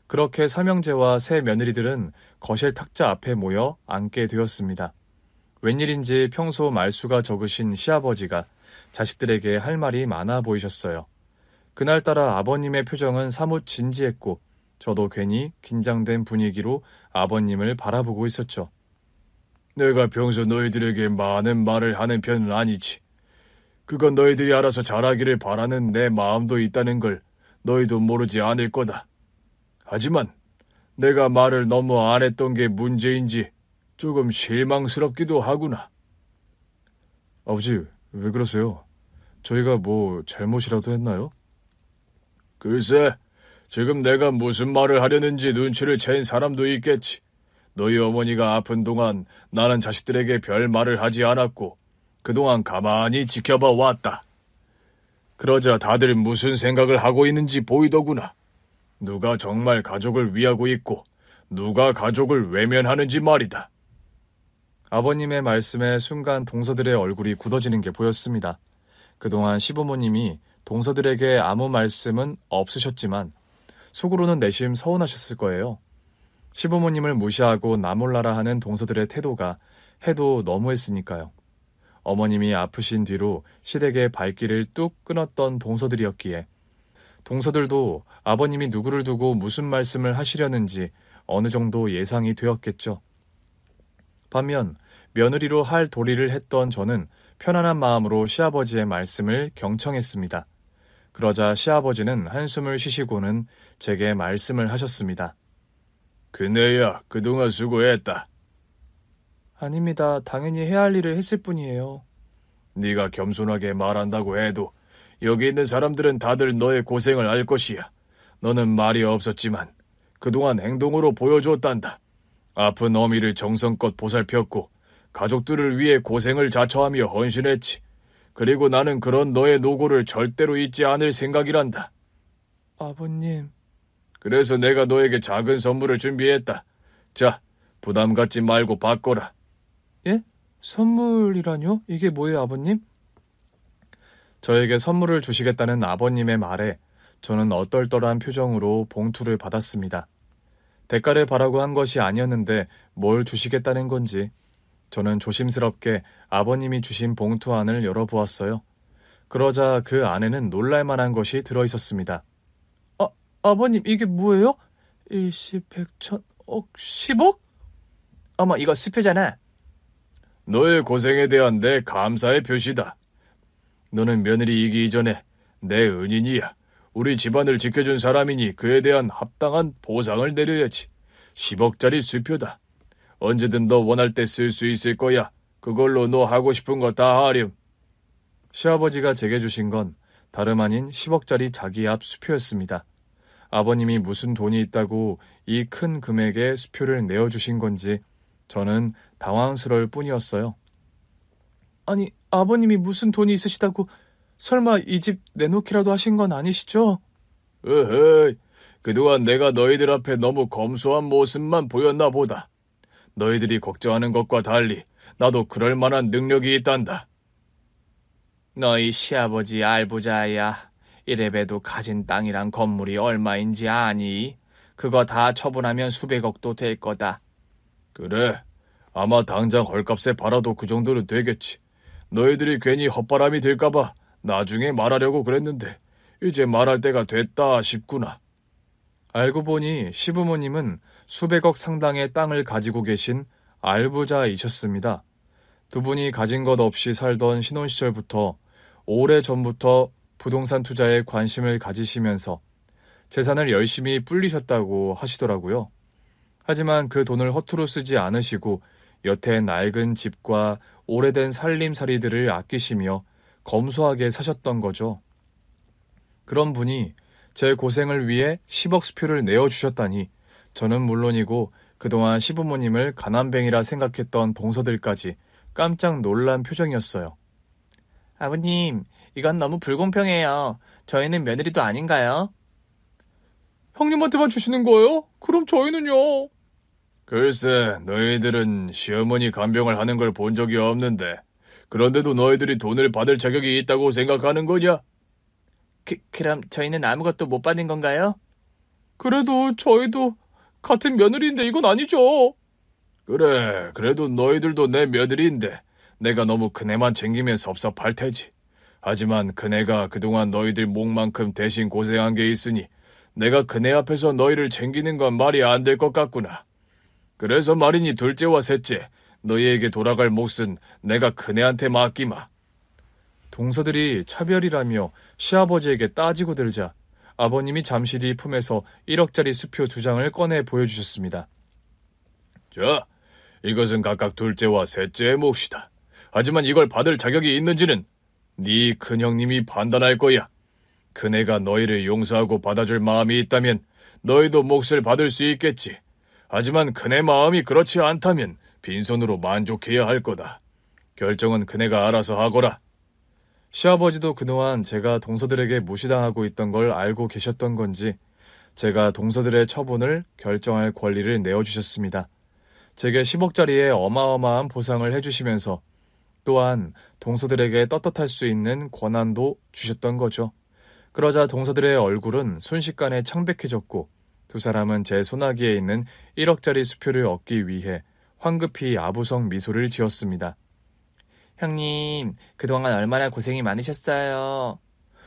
그렇게 삼형제와 세 며느리들은 거실 탁자 앞에 모여 앉게 되었습니다. 웬일인지 평소 말수가 적으신 시아버지가 자식들에게 할 말이 많아 보이셨어요. 그날따라 아버님의 표정은 사뭇 진지했고 저도 괜히 긴장된 분위기로 아버님을 바라보고 있었죠. 내가 평소 너희들에게 많은 말을 하는 편은 아니지. 그건 너희들이 알아서 잘하기를 바라는 내 마음도 있다는 걸 너희도 모르지 않을 거다. 하지만 내가 말을 너무 안 했던 게 문제인지 조금 실망스럽기도 하구나. 아버지, 왜 그러세요? 저희가 뭐 잘못이라도 했나요? 글쎄, 지금 내가 무슨 말을 하려는지 눈치를 챈 사람도 있겠지. 너희 어머니가 아픈 동안 나는 자식들에게 별 말을 하지 않았고 그동안 가만히 지켜봐 왔다. 그러자 다들 무슨 생각을 하고 있는지 보이더구나. 누가 정말 가족을 위하고 있고 누가 가족을 외면하는지 말이다. 아버님의 말씀에 순간 동서들의 얼굴이 굳어지는 게 보였습니다. 그동안 시부모님이 동서들에게 아무 말씀은 없으셨지만 속으로는 내심 서운하셨을 거예요. 시부모님을 무시하고 나몰라라 하는 동서들의 태도가 해도 너무했으니까요. 어머님이 아프신 뒤로 시댁의 발길을 뚝 끊었던 동서들이었기에 동서들도 아버님이 누구를 두고 무슨 말씀을 하시려는지 어느 정도 예상이 되었겠죠. 반면 며느리로 할 도리를 했던 저는 편안한 마음으로 시아버지의 말씀을 경청했습니다. 그러자 시아버지는 한숨을 쉬시고는 제게 말씀을 하셨습니다. 그네야, 그동안 수고했다. 아닙니다. 당연히 해야 할 일을 했을 뿐이에요. 네가 겸손하게 말한다고 해도 여기 있는 사람들은 다들 너의 고생을 알 것이야. 너는 말이 없었지만 그동안 행동으로 보여줬단다. 아픈 어미를 정성껏 보살폈고 가족들을 위해 고생을 자처하며 헌신했지. 그리고 나는 그런 너의 노고를 절대로 잊지 않을 생각이란다. 아버님. 그래서 내가 너에게 작은 선물을 준비했다. 자, 부담 갖지 말고 받거라. 예? 선물이라뇨? 이게 뭐예요, 아버님? 저에게 선물을 주시겠다는 아버님의 말에 저는 얼떨떨한 표정으로 봉투를 받았습니다. 대가를 바라고 한 것이 아니었는데 뭘 주시겠다는 건지 저는 조심스럽게 아버님이 주신 봉투 안을 열어보았어요. 그러자 그 안에는 놀랄만한 것이 들어있었습니다. 아버님, 이게 뭐예요? 일시, 백천, 억, 10억? 어머, 이거 수표잖아. 너의 고생에 대한 내 감사의 표시다. 너는 며느리이기 이전에 내 은인이야. 우리 집안을 지켜준 사람이니 그에 대한 합당한 보상을 내려야지. 10억짜리 수표다. 언제든 너 원할 때 쓸 수 있을 거야. 그걸로 너 하고 싶은 거 다 하렴. 시아버지가 제게 주신 건 다름 아닌 10억짜리 자기압 수표였습니다. 아버님이 무슨 돈이 있다고 이 큰 금액의 수표를 내어주신 건지 저는 당황스러울 뿐이었어요. 아니, 아버님이 무슨 돈이 있으시다고 설마 이 집 내놓기라도 하신 건 아니시죠? 으허이, 그동안 내가 너희들 앞에 너무 검소한 모습만 보였나 보다. 너희들이 걱정하는 것과 달리 나도 그럴 만한 능력이 있단다. 너희 시아버지 알부자야. 이래봬도 가진 땅이랑 건물이 얼마인지 아니? 그거 다 처분하면 수백억도 될 거다. 그래, 아마 당장 헐값에 팔아도 그 정도는 되겠지. 너희들이 괜히 헛바람이 들까봐 나중에 말하려고 그랬는데 이제 말할 때가 됐다 싶구나. 알고 보니 시부모님은 수백억 상당의 땅을 가지고 계신 알부자이셨습니다. 두 분이 가진 것 없이 살던 신혼시절부터 오래전부터 부동산 투자에 관심을 가지시면서 재산을 열심히 불리셨다고 하시더라고요. 하지만 그 돈을 허투루 쓰지 않으시고 여태 낡은 집과 오래된 살림살이들을 아끼시며 검소하게 사셨던 거죠. 그런 분이 제 고생을 위해 10억 수표를 내어주셨다니 저는 물론이고 그동안 시부모님을 가난뱅이라 생각했던 동서들까지 깜짝 놀란 표정이었어요. 아버님, 이건 너무 불공평해요. 저희는 며느리도 아닌가요? 형님한테만 주시는 거예요? 그럼 저희는요? 글쎄, 너희들은 시어머니 간병을 하는 걸 본 적이 없는데 그런데도 너희들이 돈을 받을 자격이 있다고 생각하는 거냐? 그럼 저희는 아무것도 못 받는 건가요? 그래도 저희도 같은 며느리인데 이건 아니죠. 그래, 그래도 너희들도 내 며느리인데 내가 너무 그네만 챙기면 섭섭할 테지. 하지만 그네가 그동안 너희들 목만큼 대신 고생한 게 있으니 내가 그네 앞에서 너희를 챙기는 건 말이 안 될 것 같구나. 그래서 말이니 둘째와 셋째, 너희에게 돌아갈 몫은 내가 그네한테 맡기마. 동서들이 차별이라며 시아버지에게 따지고 들자 아버님이 잠시 뒤 품에서 1억짜리 수표 2장을 꺼내 보여주셨습니다. 자, 이것은 각각 둘째와 셋째의 몫이다. 하지만 이걸 받을 자격이 있는지는 네 큰형님이 판단할 거야. 그네가 너희를 용서하고 받아줄 마음이 있다면 너희도 몫을 받을 수 있겠지. 하지만 그네 마음이 그렇지 않다면 빈손으로 만족해야 할 거다. 결정은 그네가 알아서 하거라. 시아버지도 그동안 제가 동서들에게 무시당하고 있던 걸 알고 계셨던 건지 제가 동서들의 처분을 결정할 권리를 내어주셨습니다. 제게 10억짜리의 어마어마한 보상을 해주시면서 또한 동서들에게 떳떳할 수 있는 권한도 주셨던 거죠. 그러자 동서들의 얼굴은 순식간에 창백해졌고 두 사람은 제 소나기에 있는 1억짜리 수표를 얻기 위해 황급히 아부성 미소를 지었습니다. 형님, 그동안 얼마나 고생이 많으셨어요.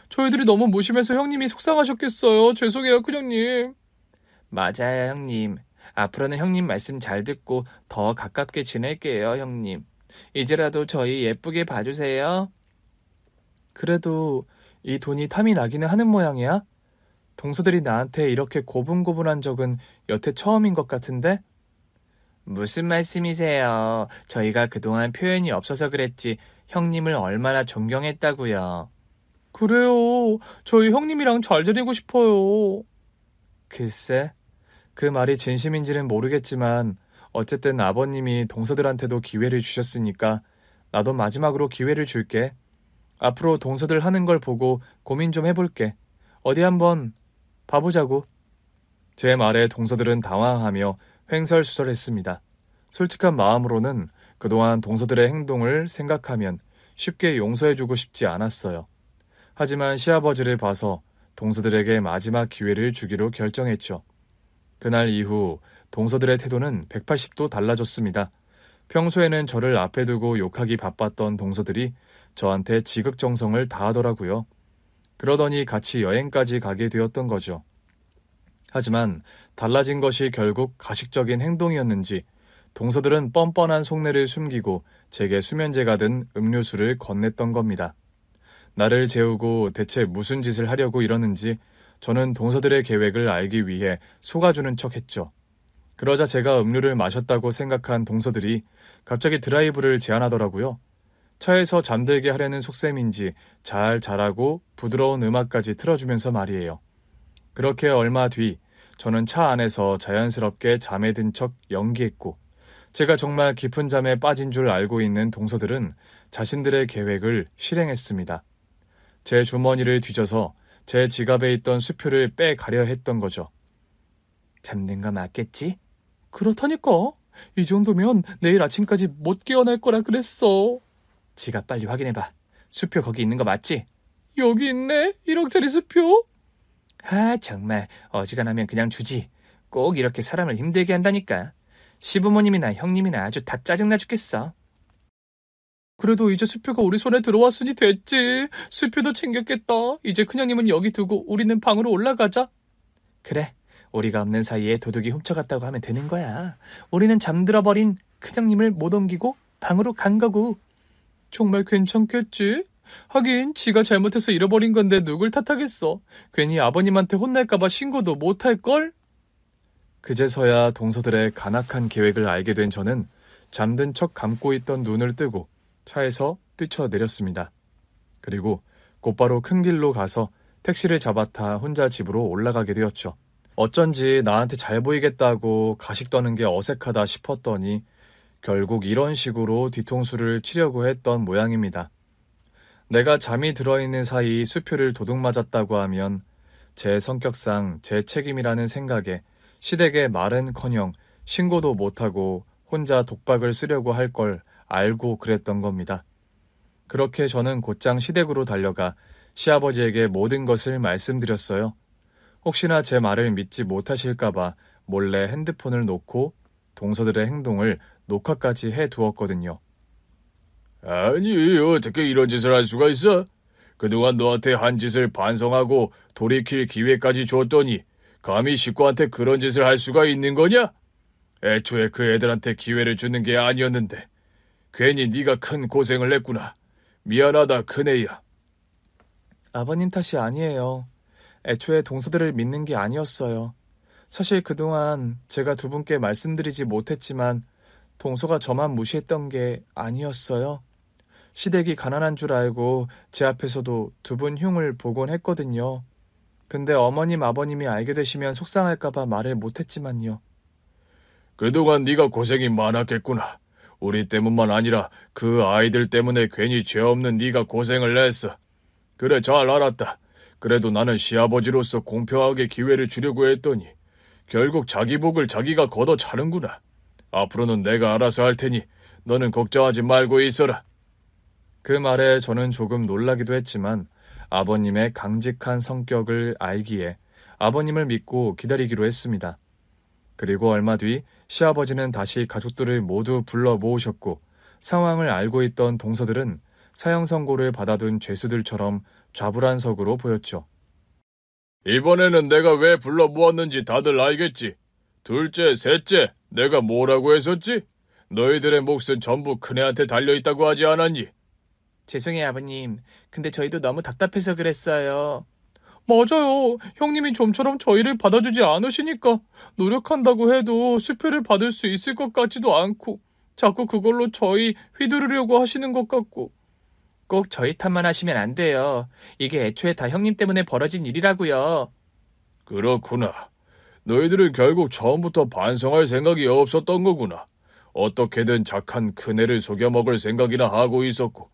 저희들이 너무 무심해서 형님이 속상하셨겠어요. 죄송해요, 큰형님. 맞아요, 형님. 앞으로는 형님 말씀 잘 듣고 더 가깝게 지낼게요, 형님. 이제라도 저희 예쁘게 봐주세요. 그래도 이 돈이 탐이 나기는 하는 모양이야? 동서들이 나한테 이렇게 고분고분한 적은 여태 처음인 것 같은데? 무슨 말씀이세요? 저희가 그동안 표현이 없어서 그랬지 형님을 얼마나 존경했다고요. 그래요. 저희 형님이랑 잘 지내고 싶어요. 글쎄, 그 말이 진심인지는 모르겠지만 어쨌든 아버님이 동서들한테도 기회를 주셨으니까 나도 마지막으로 기회를 줄게. 앞으로 동서들 하는 걸 보고 고민 좀 해볼게. 어디 한번 봐보자고. 제 말에 동서들은 당황하며 횡설수설했습니다. 솔직한 마음으로는 그동안 동서들의 행동을 생각하면 쉽게 용서해주고 싶지 않았어요. 하지만 시아버지를 봐서 동서들에게 마지막 기회를 주기로 결정했죠. 그날 이후 동서들의 태도는 180도 달라졌습니다. 평소에는 저를 앞에 두고 욕하기 바빴던 동서들이 저한테 지극정성을 다하더라고요. 그러더니 같이 여행까지 가게 되었던 거죠. 하지만 달라진 것이 결국 가식적인 행동이었는지 동서들은 뻔뻔한 속내를 숨기고 제게 수면제가 든 음료수를 건넸던 겁니다. 나를 재우고 대체 무슨 짓을 하려고 이러는지 저는 동서들의 계획을 알기 위해 속아주는 척했죠. 그러자 제가 음료를 마셨다고 생각한 동서들이 갑자기 드라이브를 제안하더라고요. 차에서 잠들게 하려는 속셈인지 잘 자라고 부드러운 음악까지 틀어주면서 말이에요. 그렇게 얼마 뒤 저는 차 안에서 자연스럽게 잠에 든 척 연기했고 제가 정말 깊은 잠에 빠진 줄 알고 있는 동서들은 자신들의 계획을 실행했습니다. 제 주머니를 뒤져서 제 지갑에 있던 수표를 빼가려 했던 거죠. 잠든 거 맞겠지? 그렇다니까. 이 정도면 내일 아침까지 못 깨어날 거라 그랬어. 지갑 빨리 확인해봐. 수표 거기 있는 거 맞지? 여기 있네. 1억짜리 수표. 아, 정말 어지간하면 그냥 주지. 꼭 이렇게 사람을 힘들게 한다니까. 시부모님이나 형님이나 아주 다 짜증나 죽겠어. 그래도 이제 수표가 우리 손에 들어왔으니 됐지. 수표도 챙겼겠다. 이제 큰형님은 여기 두고 우리는 방으로 올라가자. 그래. 우리가 없는 사이에 도둑이 훔쳐갔다고 하면 되는 거야. 우리는 잠들어버린 큰형님을 못 옮기고 방으로 간 거고. 정말 괜찮겠지? 하긴 지가 잘못해서 잃어버린 건데 누굴 탓하겠어. 괜히 아버님한테 혼날까봐 신고도 못할걸? 그제서야 동서들의 간악한 계획을 알게 된 저는 잠든 척 감고 있던 눈을 뜨고 차에서 뛰쳐내렸습니다. 그리고 곧바로 큰 길로 가서 택시를 잡아타 혼자 집으로 올라가게 되었죠. 어쩐지 나한테 잘 보이겠다고 가식 떠는 게 어색하다 싶었더니 결국 이런 식으로 뒤통수를 치려고 했던 모양입니다. 내가 잠이 들어있는 사이 수표를 도둑 맞았다고 하면 제 성격상 제 책임이라는 생각에 시댁에 말은커녕 신고도 못하고 혼자 독박을 쓰려고 할 걸 알고 그랬던 겁니다. 그렇게 저는 곧장 시댁으로 달려가 시아버지에게 모든 것을 말씀드렸어요. 혹시나 제 말을 믿지 못하실까봐 몰래 핸드폰을 놓고 동서들의 행동을 녹화까지 해두었거든요. 아니, 어떻게 이런 짓을 할 수가 있어? 그동안 너한테 한 짓을 반성하고 돌이킬 기회까지 줬더니 감히 식구한테 그런 짓을 할 수가 있는 거냐? 애초에 그 애들한테 기회를 주는 게 아니었는데 괜히 네가 큰 고생을 했구나. 미안하다, 큰애야. 아버님 탓이 아니에요. 애초에 동서들을 믿는 게 아니었어요. 사실 그동안 제가 두 분께 말씀드리지 못했지만 동서가 저만 무시했던 게 아니었어요. 시댁이 가난한 줄 알고 제 앞에서도 두 분 흉을 보곤 했거든요. 근데 어머님 아버님이 알게 되시면 속상할까봐 말을 못했지만요. 그동안 네가 고생이 많았겠구나. 우리 때문만 아니라 그 아이들 때문에 괜히 죄 없는 네가 고생을 했어. 그래, 잘 알았다. 그래도 나는 시아버지로서 공평하게 기회를 주려고 했더니 결국 자기 복을 자기가 걷어 차는구나. 앞으로는 내가 알아서 할 테니 너는 걱정하지 말고 있어라. 그 말에 저는 조금 놀라기도 했지만 아버님의 강직한 성격을 알기에 아버님을 믿고 기다리기로 했습니다. 그리고 얼마 뒤 시아버지는 다시 가족들을 모두 불러 모으셨고 상황을 알고 있던 동서들은 사형 선고를 받아둔 죄수들처럼 좌불안석으로 보였죠. 이번에는 내가 왜 불러 모았는지 다들 알겠지? 둘째, 셋째, 내가 뭐라고 했었지? 너희들의 몫은 전부 큰애한테 달려있다고 하지 않았니? 죄송해요, 아버님. 근데 저희도 너무 답답해서 그랬어요. 맞아요. 형님이 좀처럼 저희를 받아주지 않으시니까 노력한다고 해도 수표를 받을 수 있을 것 같지도 않고 자꾸 그걸로 저희 휘두르려고 하시는 것 같고. 꼭 저희 탓만 하시면 안 돼요. 이게 애초에 다 형님 때문에 벌어진 일이라고요. 그렇구나. 너희들은 결국 처음부터 반성할 생각이 없었던 거구나. 어떻게든 착한 큰애를 속여먹을 생각이나 하고 있었고.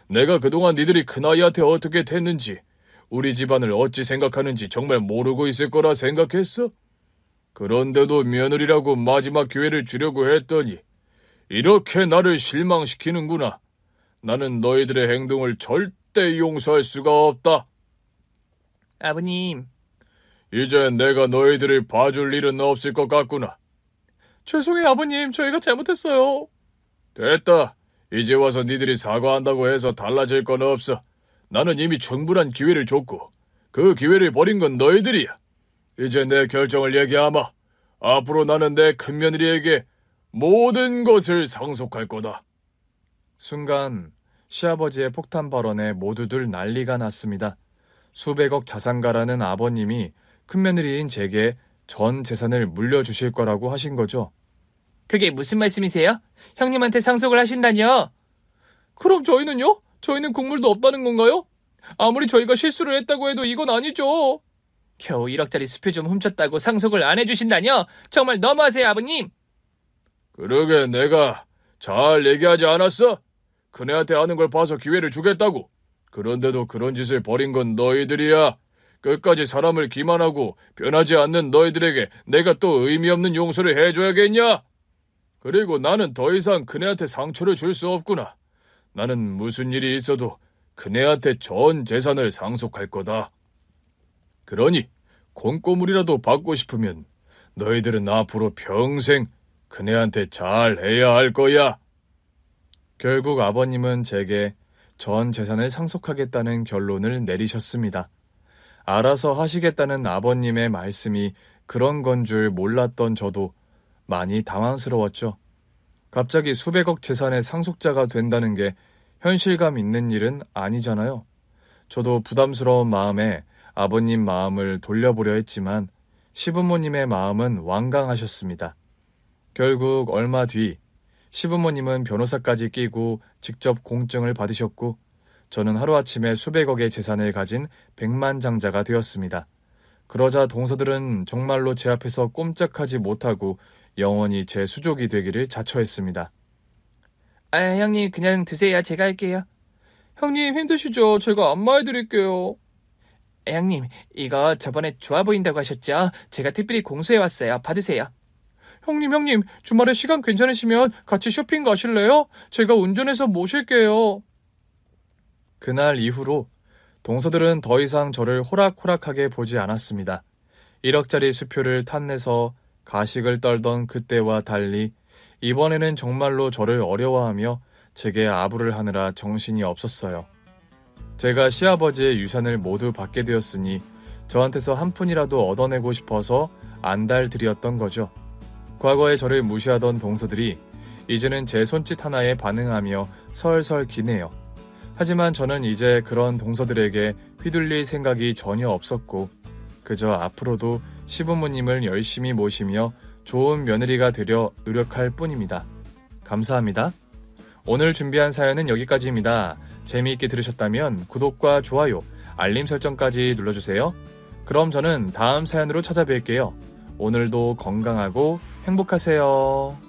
내가 그동안 니들이 큰아이한테 어떻게 됐는지, 우리 집안을 어찌 생각하는지 정말 모르고 있을 거라 생각했어? 그런데도 며느리라고 마지막 기회를 주려고 했더니 이렇게 나를 실망시키는구나. 나는 너희들의 행동을 절대 용서할 수가 없다. 아버님. 이제 내가 너희들을 봐줄 일은 없을 것 같구나. 죄송해요, 아버님. 저희가 잘못했어요. 됐다. 이제 와서 니들이 사과한다고 해서 달라질 건 없어. 나는 이미 충분한 기회를 줬고 그 기회를 버린 건 너희들이야. 이제 내 결정을 얘기하마. 앞으로 나는 내 큰며느리에게 모든 것을 상속할 거다. 순간 시아버지의 폭탄 발언에 모두들 난리가 났습니다. 수백억 자산가라는 아버님이 큰며느리인 제게 전 재산을 물려주실 거라고 하신 거죠. 그게 무슨 말씀이세요? 형님한테 상속을 하신다뇨? 그럼 저희는요? 저희는 국물도 없다는 건가요? 아무리 저희가 실수를 했다고 해도 이건 아니죠. 겨우 1억짜리 수표 좀 훔쳤다고 상속을 안 해주신다뇨? 정말 너무하세요, 아버님. 그러게 내가 잘 얘기하지 않았어? 큰애한테 하는 걸 봐서 기회를 주겠다고. 그런데도 그런 짓을 벌인 건 너희들이야. 끝까지 사람을 기만하고 변하지 않는 너희들에게 내가 또 의미 없는 용서를 해줘야겠냐? 그리고 나는 더 이상 큰애한테 상처를 줄 수 없구나. 나는 무슨 일이 있어도 큰애한테 전 재산을 상속할 거다. 그러니 콩고물이라도 받고 싶으면 너희들은 앞으로 평생 큰애한테 잘해야 할 거야. 결국 아버님은 제게 전 재산을 상속하겠다는 결론을 내리셨습니다. 알아서 하시겠다는 아버님의 말씀이 그런 건 줄 몰랐던 저도 많이 당황스러웠죠. 갑자기 수백억 재산의 상속자가 된다는 게 현실감 있는 일은 아니잖아요. 저도 부담스러운 마음에 아버님 마음을 돌려보려 했지만 시부모님의 마음은 완강하셨습니다. 결국 얼마 뒤 시부모님은 변호사까지 끼고 직접 공증을 받으셨고 저는 하루아침에 수백억의 재산을 가진 백만장자가 되었습니다. 그러자 동서들은 정말로 제 앞에서 꼼짝하지 못하고 영원히 제 수족이 되기를 자처했습니다. 형님 그냥 드세요. 제가 할게요. 형님 힘드시죠? 제가 안마해드릴게요. 형님 이거 저번에 좋아 보인다고 하셨죠? 제가 특별히 공수해왔어요. 받으세요. 형님 주말에 시간 괜찮으시면 같이 쇼핑 가실래요? 제가 운전해서 모실게요. 그날 이후로 동서들은 더 이상 저를 호락호락하게 보지 않았습니다. 1억짜리 수표를 탐내서 가식을 떨던 그때와 달리 이번에는 정말로 저를 어려워하며 제게 아부를 하느라 정신이 없었어요. 제가 시아버지의 유산을 모두 받게 되었으니 저한테서 한 푼이라도 얻어내고 싶어서 안달들이었던 거죠. 과거에 저를 무시하던 동서들이 이제는 제 손짓 하나에 반응하며 설설 기네요. 하지만 저는 이제 그런 동서들에게 휘둘릴 생각이 전혀 없었고 그저 앞으로도 시부모님을 열심히 모시며 좋은 며느리가 되려 노력할 뿐입니다. 감사합니다. 오늘 준비한 사연은 여기까지입니다. 재미있게 들으셨다면 구독과 좋아요, 알림 설정까지 눌러주세요. 그럼 저는 다음 사연으로 찾아뵐게요. 오늘도 건강하고 행복하세요.